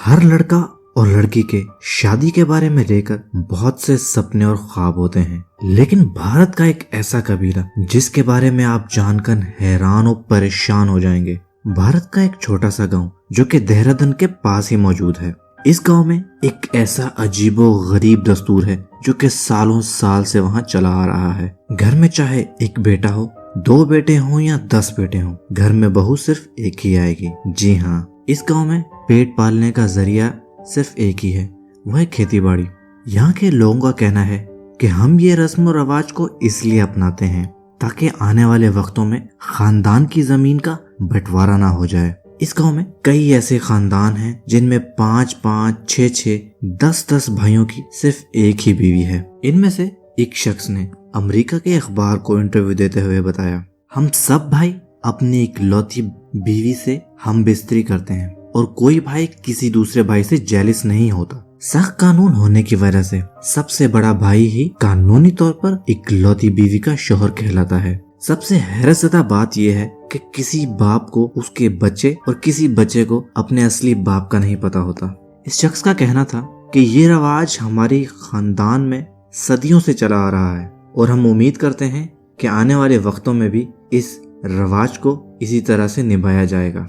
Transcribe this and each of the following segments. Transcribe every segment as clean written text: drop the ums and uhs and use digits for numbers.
ہر لڑکا اور لڑکی کے شادی کے بارے میں لے کر بہت سے سپنے اور خواب ہوتے ہیں، لیکن بھارت کا ایک ایسا قبیلہ جس کے بارے میں آپ جان کر حیران و پریشان ہو جائیں گے۔ بھارت کا ایک چھوٹا سا گاؤں جو کہ دہرادون کے پاس ہی موجود ہے۔ اس گاؤں میں ایک ایسا عجیب و غریب دستور ہے جو کہ سالوں سال سے وہاں چلا آ رہا ہے۔ گھر میں چاہے ایک بیٹا ہو، 2 بیٹے ہوں یا 10 بیٹے ہوں، گھر میں بہو صرف ایک ہی آئے گی۔ جی ہاں، اس گاؤں میں پیٹ پالنے کا ذریعہ صرف ایک ہی ہے، وہ ہے کھیتی باڑی۔ یہاں کے لوگوں کا کہنا ہے کہ ہم یہ رسم و رواج کو اس لیے اپناتے ہیں تاکہ آنے والے وقتوں میں خاندان کی زمین کا بٹوارا نہ ہو جائے۔ اس گاؤں میں کئی ایسے خاندان ہیں جن میں 5 5 6 6 10 10 بھائیوں کی صرف ایک ہی بیوی ہے۔ ان میں سے ایک شخص نے امریکہ کے اخبار کو انٹرویو دیتے ہوئے بتایا، ہم سب بھائی اپنی اکلوتی بیوی سے ہم بستری کرتے ہیں اور کوئی بھائی کسی دوسرے بھائی سے جیلس نہیں ہوتا۔ سخت قانون ہونے کی وجہ سے سب سے بڑا بھائی ہی قانونی طور پر اکلوتی بیوی کا شوہر کہلاتا ہے۔ سب سے حیرت زدہ بات یہ ہے کہ کسی باپ کو اس کے بچے اور کسی بچے کو اپنے اصلی باپ کا نہیں پتا ہوتا۔ اس شخص کا کہنا تھا کہ یہ رواج ہماری خاندان میں صدیوں سے چلا آ رہا ہے اور ہم امید کرتے ہیں کہ آنے والے وقتوں میں بھی اس رواج کو اسی طرح سے نبھایا جائے گا۔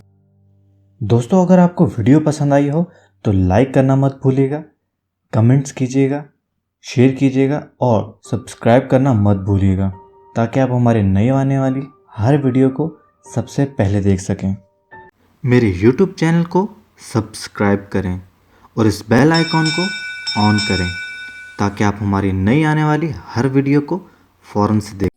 دوستو، اگر آپ کو ویڈیو پسند آئی ہو تو لائک کرنا مت بھولیے گا، کمنٹس کیجیے گا، شیئر کیجیے گا اور سبسکرائب کرنا مت بھولیے گا تاکہ آپ ہمارے نئے آنے والی ہر ویڈیو کو سب سے پہلے دیکھ سکیں۔ میرے یوٹیوب چینل کو سبسکرائب کریں اور اس بیل آئیکن کو آن کریں تاکہ آپ ہماری نئی آنے والی ہر ویڈیو کو فوراً سے دیکھ